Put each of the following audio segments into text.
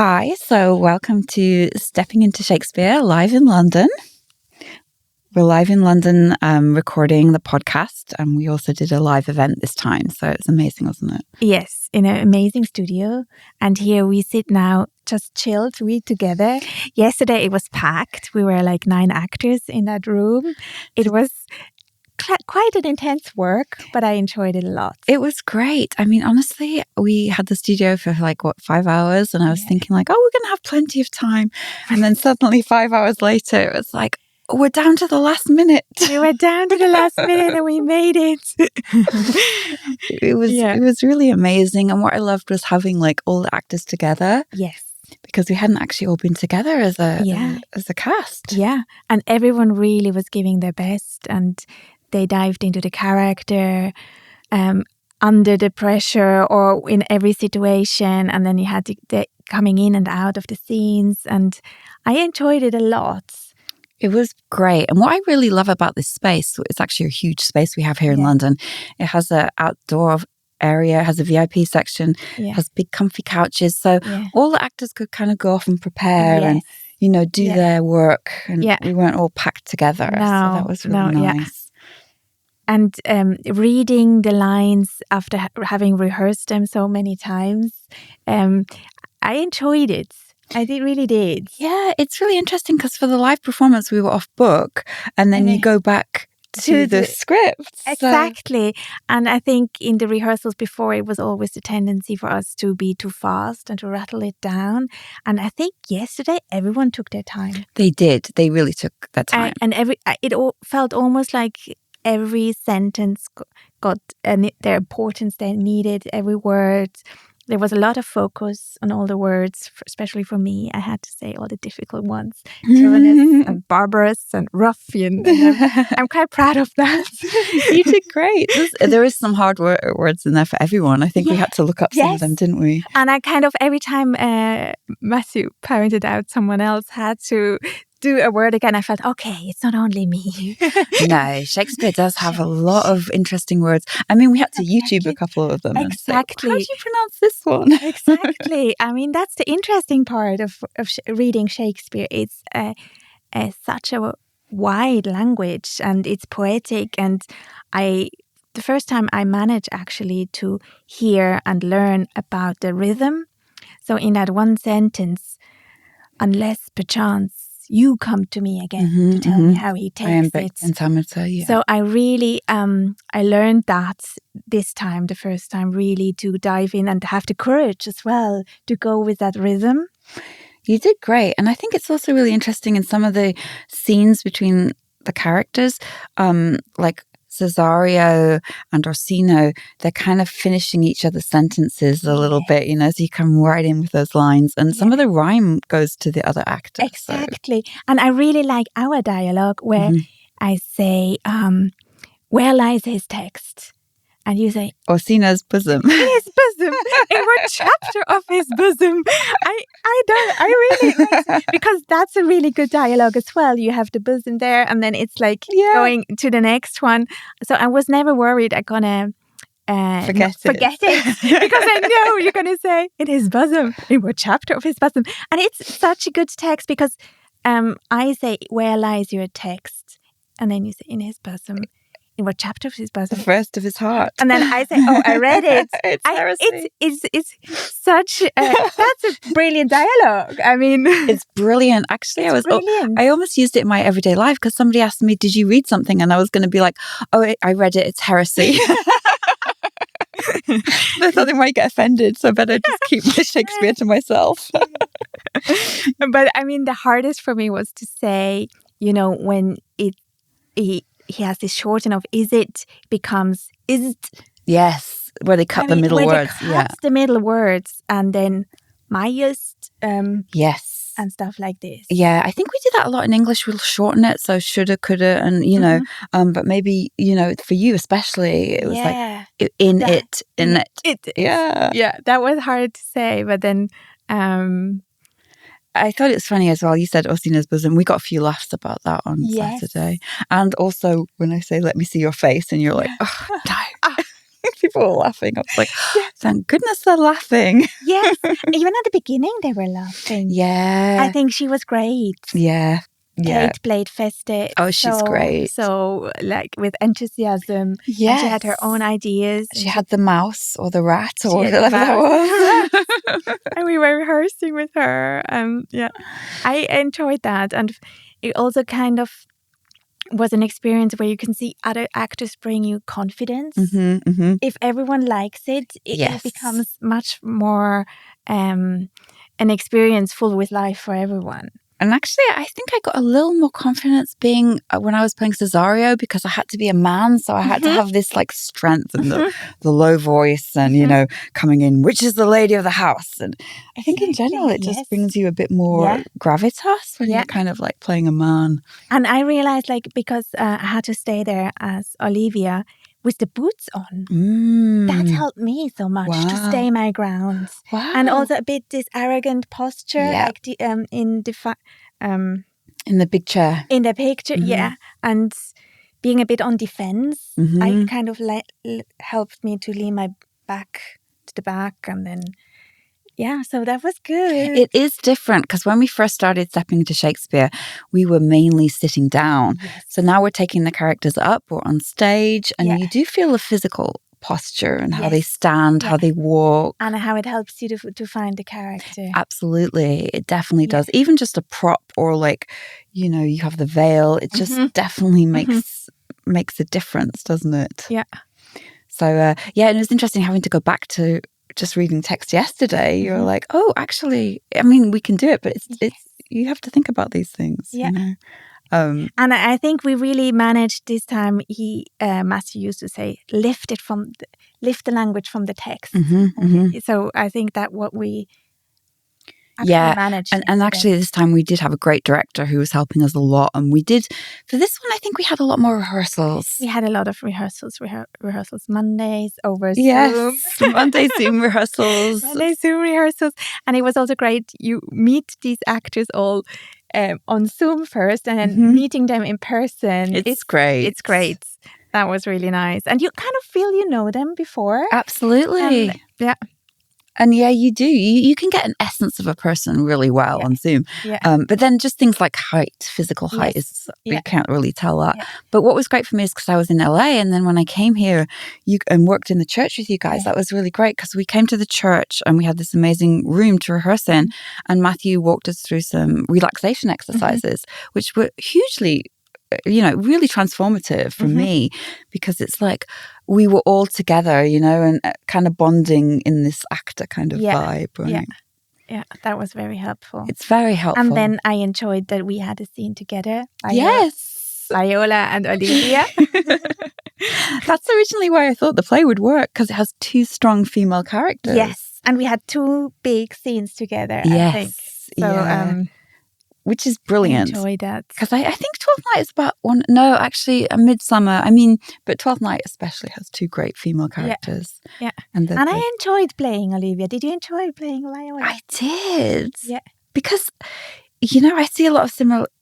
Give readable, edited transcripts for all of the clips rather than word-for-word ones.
Hi, so welcome to Stepping into Shakespeare live in London. We're live in London recording the podcast, and we also did a live event this time, so it's amazing, wasn't it? Yes, in an amazing studio. And here we sit now, just chill to read together. Yesterday it was packed. We were like 9 actors in that room. It was quite an intense work, but I enjoyed it a lot. It was great. I mean, honestly, we had the studio for 5 hours, and I was thinking we're going to have plenty of time. And then suddenly 5 hours later, it was like, we're down to the last minute. We were down to the last minute and we made it. It was really amazing. And what I loved was having all the actors together. Yes. Because we hadn't actually all been together as a cast. Yeah. And everyone really was giving their best, and they dived into the character under the pressure or in every situation. And then you had the coming in and out of the scenes. And I enjoyed it a lot. It was great. And what I really love about this space, it's actually a huge space we have here in London. It has an outdoor area, has a VIP section, has big comfy couches. So all the actors could kind of go off and prepare and, do their work. And we weren't all packed together. So that was really nice. And reading the lines after having rehearsed them so many times, I enjoyed it. I really did. Yeah, it's really interesting because for the live performance, we were off book, and then you go back to the script. Exactly. And I think in the rehearsals before, it was always the tendency for us to be too fast and to rattle it down. And I think yesterday, everyone took their time. They did. They really took their time. And it felt almost like every sentence got their importance they needed, every word. There was a lot of focus on all the words, especially for me. I had to say all the difficult ones. Tyrannous and barbarous and ruffian. And I'm quite proud of that. You did great. There is some hard words in there for everyone. I think we had to look up some of them, didn't we? And I kind of, every time Matthew pointed out someone else had to do a word again, I felt, okay, it's not only me. No, Shakespeare does have a lot of interesting words. I mean, we had to YouTube a couple of them. Exactly. How do you pronounce this one? Exactly. I mean, that's the interesting part of reading Shakespeare. It's such a wide language, and it's poetic. And the first time I managed actually to hear and learn about the rhythm. So in that one sentence, unless perchance you come to me again to tell me how he takes it. So I really, I learned that this time, the first time, really to dive in and have the courage as well to go with that rhythm. You did great. And I think it's also really interesting in some of the scenes between the characters, like Cesario and Orsino, they're kind of finishing each other's sentences a little bit, so you come right in with those lines. And some of the rhyme goes to the other actor. Exactly. So. And I really like our dialogue where I say, where lies his text? And you say, Orsino's bosom. His bosom. In what chapter of his bosom? I really, because that's a really good dialogue as well. You have the bosom there, and then it's like going to the next one. So I was never worried I'm gonna forget it because I know you're gonna say in his bosom. In what chapter of his bosom? And it's such a good text because I say, where lies your text? And then you say, in his bosom. In what chapter of his bosom? The first of his heart. And then I say, oh, I read it. It's such that's a brilliant dialogue. I mean, it's brilliant. Actually, I almost used it in my everyday life because somebody asked me, did you read something? And I was going to be like, oh, I read it. It's heresy. I thought they might get offended, so I better just keep the Shakespeare to myself. But I mean, the hardest for me was to say, when he has this shorten of is it becomes is it. Yes, where they cut the middle words. The middle words and then majest. Yes. And stuff like this. Yeah, I think we did that a lot in English. We'll shorten it, so shoulda, coulda, and but maybe for you especially, it was like in it. Yeah, that was hard to say, but then. I thought it was funny as well. You said Orsino's bosom. We got a few laughs about that on Saturday. And also when I say, let me see your face, and you're like, oh, no. people were laughing. I was like, thank goodness they're laughing. Yes. Even at the beginning, they were laughing. Yeah. I think she was great. Yeah. Kate played Feste. Oh, she's great. So, like, with enthusiasm. Yes. And she had her own ideas. She had the mouse or the rat or whatever that was. And we were rehearsing with her. I enjoyed that. And it also kind of was an experience where you can see other actors bring you confidence. If everyone likes it, it becomes much more an experience full with life for everyone. And actually, I think I got a little more confidence being when I was playing Cesario, because I had to be a man. So I had to have this like strength and the low voice and, you know, coming in, which is the lady of the house. And I think in general, it just brings you a bit more gravitas when you're kind of like playing a man. And I realized, like, because I had to stay there as Olivia with the boots on, that helped me so much to stay my ground. And also a bit this arrogant posture, like in the big chair. In the picture, and being a bit on defense. I kind of helped me to lean my back to the back, and then. Yeah, so that was good. It is different because when we first started stepping into Shakespeare, we were mainly sitting down. Yes. So now we're taking the characters up, we're on stage, and you do feel the physical posture and how they stand, how they walk. And how it helps you to find the character. Absolutely. It definitely does. Even just a prop or like, you know, you have the veil. It just definitely makes a difference, doesn't it? Yeah. So, and it was interesting having to go back to just reading text yesterday. You're like, oh, actually, I mean, we can do it, but it's you have to think about these things. Yeah. You know? And I think we really managed this time. Matthew used to say, lift the language from the text. So I think that what we managed. And actually this time we did have a great director who was helping us a lot. And we did, for this one, I think we had a lot more rehearsals. We had a lot of rehearsals Mondays over Zoom. Yes, Monday Zoom rehearsals. And it was also great. You meet these actors all on Zoom first and then meeting them in person. It's great. It's great. That was really nice. And you kind of feel you know them before. Absolutely. And you do. You can get an essence of a person really well on Zoom. Yeah. But then just things like height, physical height, you can't really tell that. Yeah. But what was great for me is because I was in LA, and then when I came here and worked in the church with you guys, that was really great because we came to the church and we had this amazing room to rehearse in, and Matthew walked us through some relaxation exercises, which were hugely, really transformative for me, because it's like we were all together, and kind of bonding in this actor kind of vibe. Right? Yeah, that was very helpful. It's very helpful. And then I enjoyed that we had a scene together. Viola and Olivia. That's originally why I thought the play would work, because it has two strong female characters. Yes, and we had two big scenes together, I think. So, which is brilliant. I enjoyed that. Because I think Twelfth Night is about a Midsummer. But Twelfth Night especially has two great female characters. Yeah. And I enjoyed playing Olivia. Did you enjoy playing Viola? I did. Yeah. Because, I see a lot of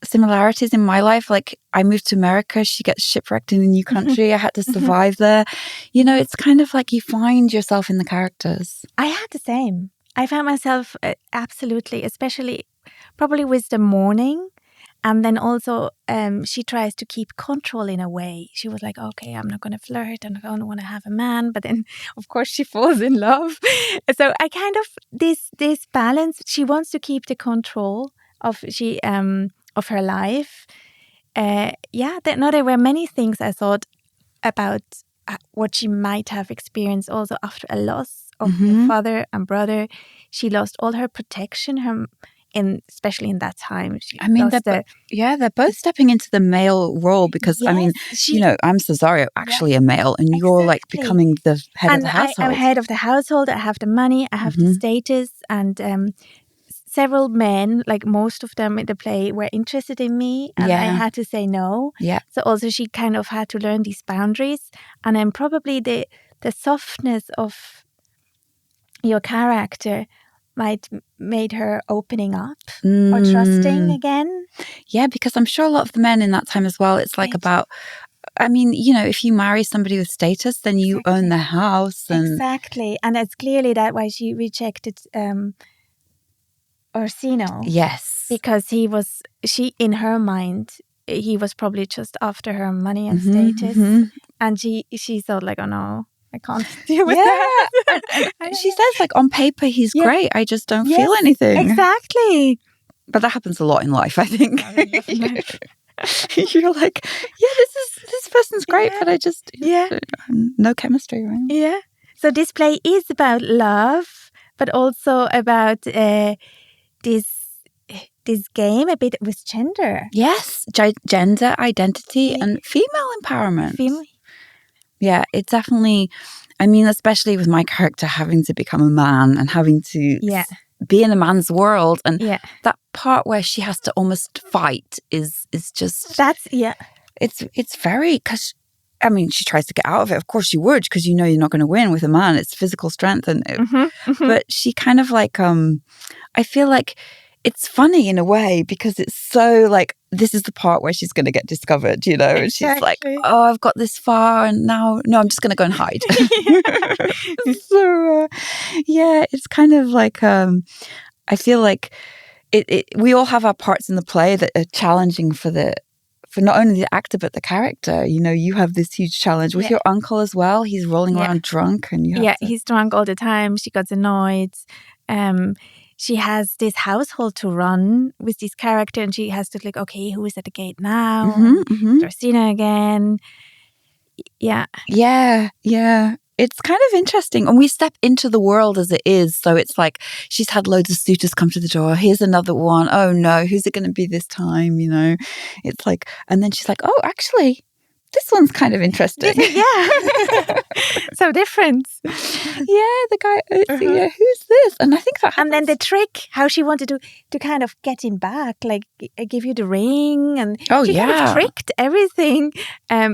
similarities in my life. Like, I moved to America. She gets shipwrecked in a new country. I had to survive there. It's kind of like you find yourself in the characters. I had the same. I found myself absolutely, especially probably with the morning. And then also she tries to keep control in a way. She was like, okay, I'm not going to flirt. I don't want to have a man. But then, of course, she falls in love. So I kind of, this balance, she wants to keep the control of her life. There were many things I thought about what she might have experienced also after a loss of her father and brother. She lost all her protection, especially in that time. They're both stepping into the male role because, I'm Cesario, actually a male, and you're like becoming the head of the household. I'm head of the household. I have the money, I have the status, and several men, like most of them in the play, were interested in me, and I had to say no. Yeah. So also she kind of had to learn these boundaries, and then probably the softness of your character might made her opening up or trusting again. Yeah, because I'm sure a lot of the men in that time as well, it's like about I mean, you know, if you marry somebody with status, then you own their house. And exactly. And it's clearly that why she rejected Orsino. Yes. Because in her mind, he was probably just after her money and status. And she thought like, oh no, I can't deal with that. And she says like, on paper, he's great. I just don't feel anything. Exactly. But that happens a lot in life, I think. You're like, this person's great, but I just no chemistry, right? Yeah. So this play is about love, but also about this game a bit with gender. Yes, gender identity and female empowerment. Yeah, it's definitely, I mean, especially with my character having to become a man and having to be in a man's world. And that part where she has to almost fight is just... That's, It's very, because, I mean, she tries to get out of it. Of course you would, because you know you're not going to win with a man. It's physical strength. And But she kind of like, I feel like it's funny in a way because it's so like, this is the part where she's going to get discovered, you know, and she's like, oh, I've got this far and now, no, I'm just going to go and hide. So, it's kind of like, I feel like we all have our parts in the play that are challenging for not only the actor, but the character. You know, you have this huge challenge with your uncle as well. He's rolling around drunk and you have he's drunk all the time. She got annoyed. She has this household to run with this character and she has to like, okay, who is at the gate now? Orsino again. Yeah. It's kind of interesting. And we step into the world as it is. So it's like she's had loads of suitors come to the door. Here's another one. Oh no, who's it going to be this time? You know, it's like, and then she's like, oh, actually, this one's kind of interesting. So different. The guy, who's this? And I think that happens. And then the trick, how she wanted to kind of get him back, like give you the ring. And she kind of tricked everything.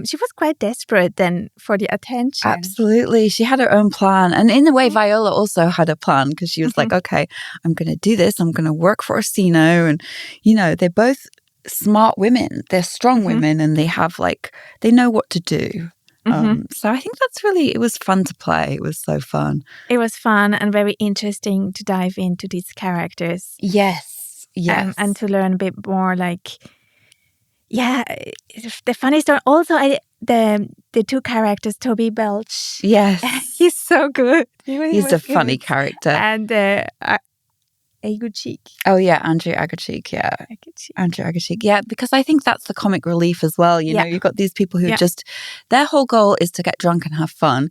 She was quite desperate then for the attention. Absolutely. She had her own plan. And in a way, Viola also had a plan because she was like, okay, I'm going to do this. I'm going to work for Orsino. And, you know, they're both smart women. They're strong women and they have like, they know what to do. So I think it was fun to play. It was so fun. It was fun and very interesting to dive into these characters. Yes. And to learn a bit more like, the funny story. Also, the two characters, Toby Belch. Yes. He's so good. He's a funny character. And Aguchik. Oh yeah, Andrew Aguchik, Andrew Aguchik, because I think that's the comic relief as well. You know, you've got these people who just, their whole goal is to get drunk and have fun,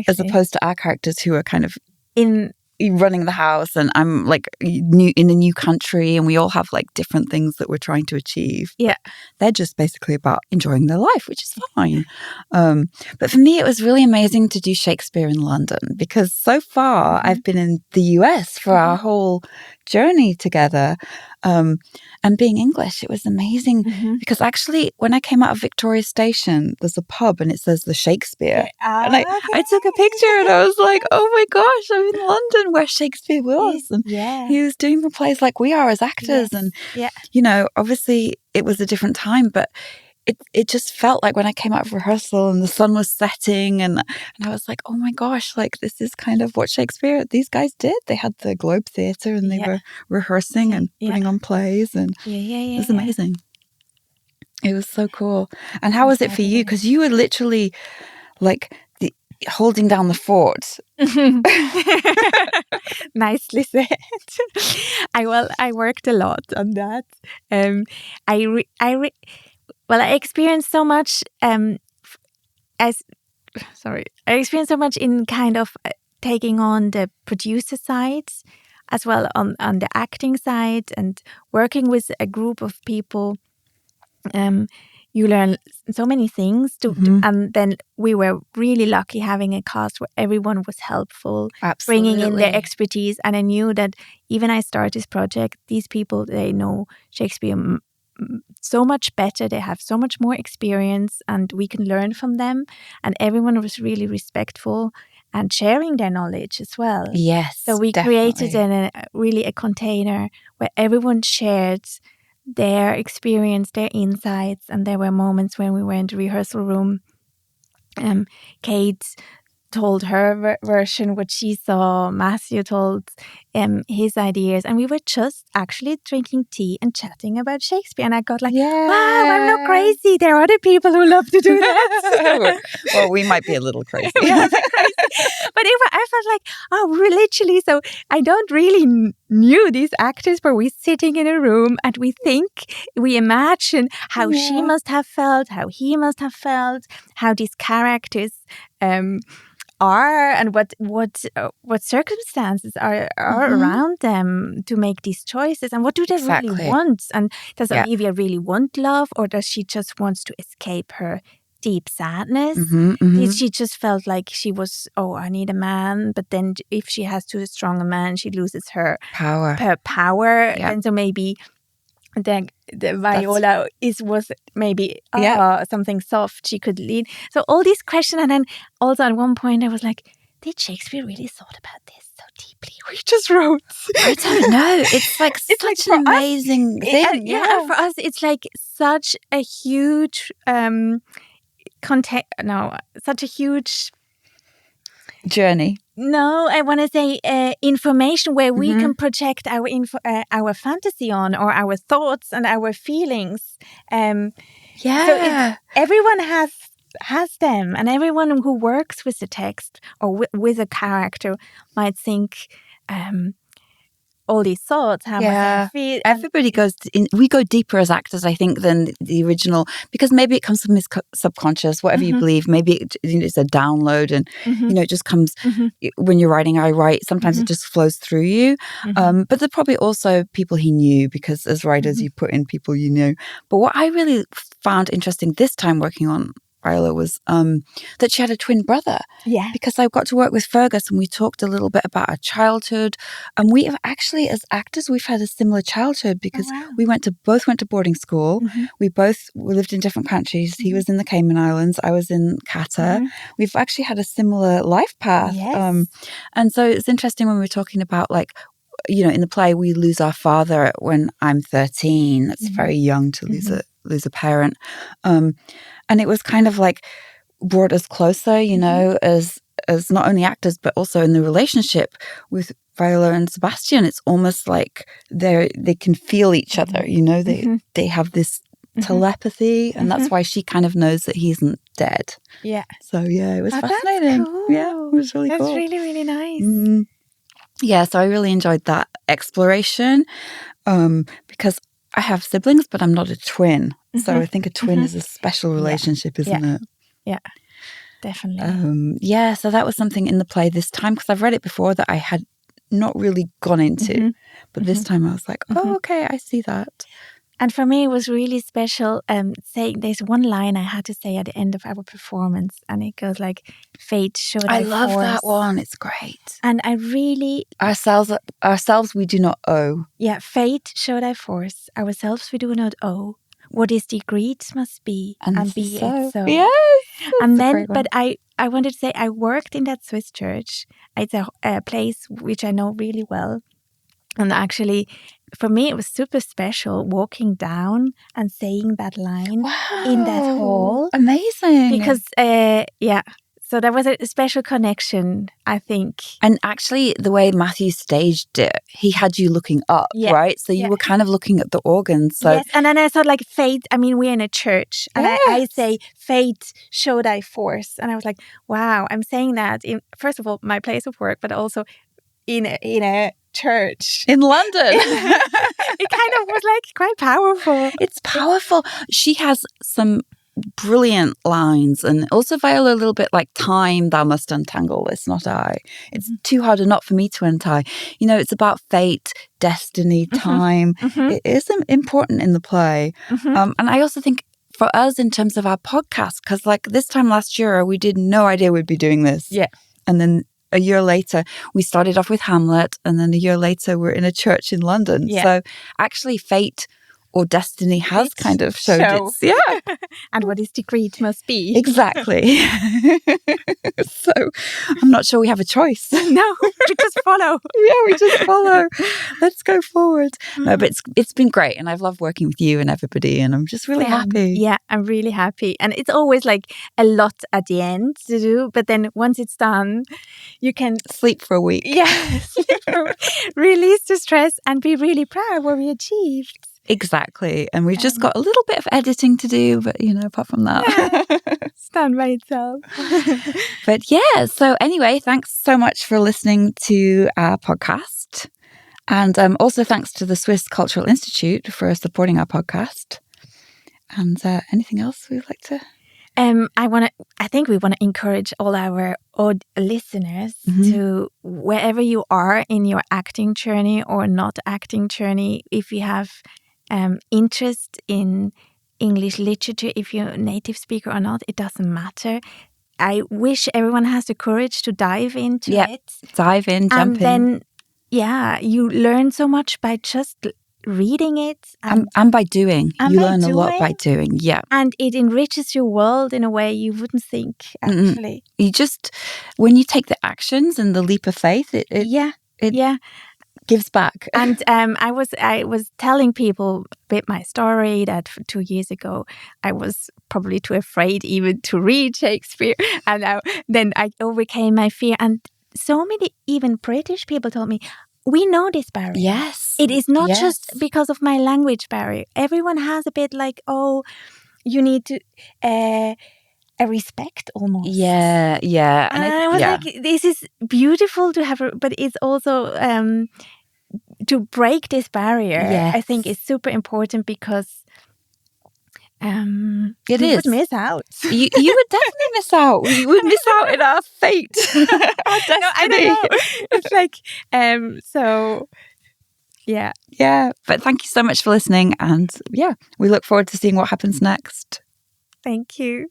as opposed to our characters who are kind of in running the house, and I'm like new in a new country, and we all have like different things that we're trying to achieve. They're just basically about enjoying their life, which is fine. But for me, it was really amazing to do Shakespeare in London because so far I've been in the US for our whole journey together. And being English, it was amazing because actually when I came out of Victoria Station, there's a pub and it says the Shakespeare. And I took a picture and I was like, oh my gosh, I'm in London where Shakespeare was. And he was doing the plays like we are as actors. And, you know, obviously it was a different time, but it just felt like when I came out of rehearsal and the sun was setting and I was like, oh my gosh, like this is kind of what these guys did. They had the Globe Theatre and they were rehearsing and putting on plays and it was amazing. It was so cool. And how was it for you? Because you were literally like holding down the fort. Nicely said. I worked a lot on that. I experienced so much I experienced so much in kind of taking on the producer side as well on the acting side and working with a group of people. You learn so many things and then we were really lucky having a cast where everyone was helpful, bringing in their expertise. And I knew that even I start this project, these people, they know Shakespeare so much better, they have so much more experience and we can learn from them, and everyone was really respectful and sharing their knowledge as well. Yes, so we created really a container where everyone shared their experience, their insights. And there were moments when we were in the rehearsal room. Kate told her version, what she saw. Matthew told his ideas. And we were just actually drinking tea and chatting about Shakespeare. And I got like, wow, I'm not crazy. There are other people who love to do that. Well, we might be a little crazy. But I felt like, oh, literally. So I don't really knew these actors, but we're sitting in a room and we imagine how she must have felt, how he must have felt, how these characters are, and what circumstances are around them to make these choices, and what do they really want? And does Olivia really want love, or does she just want to escape her deep sadness? She just felt like she was, I need a man, but then if she has too strong a man, she loses her power. And so maybe the Viola was maybe something soft she could lead. So all these questions, and then also at one point I was like, did Shakespeare really thought about this so deeply? We just wrote. I don't know. It's like such like an amazing thing. And for us, it's like such a huge such a huge journey. No, I want to say information where we can project our fantasy on, or our thoughts and our feelings. So everyone has them, and everyone who works with the text or with a character might think all these thoughts. How I feel. Everybody goes we go deeper as actors, I think, than the original, because maybe it comes from his subconscious, whatever you believe. Maybe it's a download, and it just comes when you're writing. I write. Sometimes it just flows through you. But there're probably also people he knew, because as writers, you put in people you knew. But what I really found interesting this time working on Viola was that she had a twin brother. Yeah. Because I got to work with Fergus, and we talked a little bit about our childhood. And we have actually, as actors, we've had a similar childhood, because we both went to boarding school. We lived in different countries. He was in the Cayman Islands. I was in Qatar. We've actually had a similar life path. Yes. And so it's interesting when we're talking about, like, in the play, we lose our father when I'm 13. That's very young to lose a parent. And it was kind of like brought us closer, as not only actors, but also in the relationship with Viola and Sebastian. It's almost like they can feel each other, they have this telepathy, and that's why she kind of knows that he isn't dead. Yeah. So it was fascinating. Cool. Yeah, it was really cool. That's really, really nice. Yeah, so I really enjoyed that exploration, because I have siblings, but I'm not a twin. So I think a twin is a special relationship, isn't it? Yeah, definitely. So that was something in the play this time, because I've read it before that I had not really gone into. But this time I was like, okay, I see that. And for me, it was really special saying, there's one line I had to say at the end of our performance, and it goes like, fate showed I love force. that one. It's great. And I really... Ourselves we do not owe. Yeah, fate showed I force. Ourselves we do not owe. What is decreed must be, and be it so. Yes. And then, but I wanted to say, I worked in that Swiss church. It's a place which I know really well. And actually, for me, it was super special walking down and saying that line in that hall. Amazing. Because, so there was a special connection, I think. And actually, the way Matthew staged it, he had you looking up, right? So you were kind of looking at the organ. So. Yes, and then I thought, like, fate, I mean, we're in a church. And I say, fate showed I force. And I was like, wow, I'm saying that in, first of all, my place of work, but also in a church. In London. It kind of was, like, quite powerful. It's powerful. She has some brilliant lines, and also Viola a little bit like, time thou must untangle this, not I. It's too hard a knot for me to untie. It's about fate, destiny, time. It is important in the play. And I also think for us in terms of our podcast, because like this time last year we did no idea we'd be doing this. Yeah. And then a year later we started off with Hamlet, and then a year later we're in a church in London. So actually fate or destiny has kind of showed its, and what its decreed must be. Exactly. So I'm not sure we have a choice. No, we just follow. We just follow. Let's go forward. No, but it's been great, and I've loved working with you and everybody, and I'm just really happy. Yeah, I'm really happy. And it's always like a lot at the end to do, but then once it's done, you can sleep for a week. Yeah, release the stress and be really proud of what we achieved. Exactly. And we've just got a little bit of editing to do, but, apart from that. It's done by itself. But so anyway, thanks so much for listening to our podcast. And also thanks to the Swiss Cultural Institute for supporting our podcast. And anything else we'd like to... I think we want to encourage all our listeners to, wherever you are in your acting journey or not acting journey, if you have interest in English literature, if you're a native speaker or not, it doesn't matter. I wish everyone has the courage to dive into it. Dive in, jump in. And then, you learn so much by just reading it. And by doing. You learn a lot by doing, And it enriches your world in a way you wouldn't think, actually. You just, when you take the actions and the leap of faith, it gives back. And I was telling people a bit my story that 2 years ago I was probably too afraid even to read Shakespeare, and then I overcame my fear. And so many even British people told me, we know this barrier. Yes. It is not just because of my language barrier. Everyone has a bit like, you need to a respect almost. Yeah. And I was like, this is beautiful to have, but it's also to break this barrier. Yes. I think is super important, because you would miss out. You would definitely miss out. We would miss out in our fate. Our destiny. No, I don't know. It's like, so, yeah. Yeah, but thank you so much for listening. And we look forward to seeing what happens next. Thank you.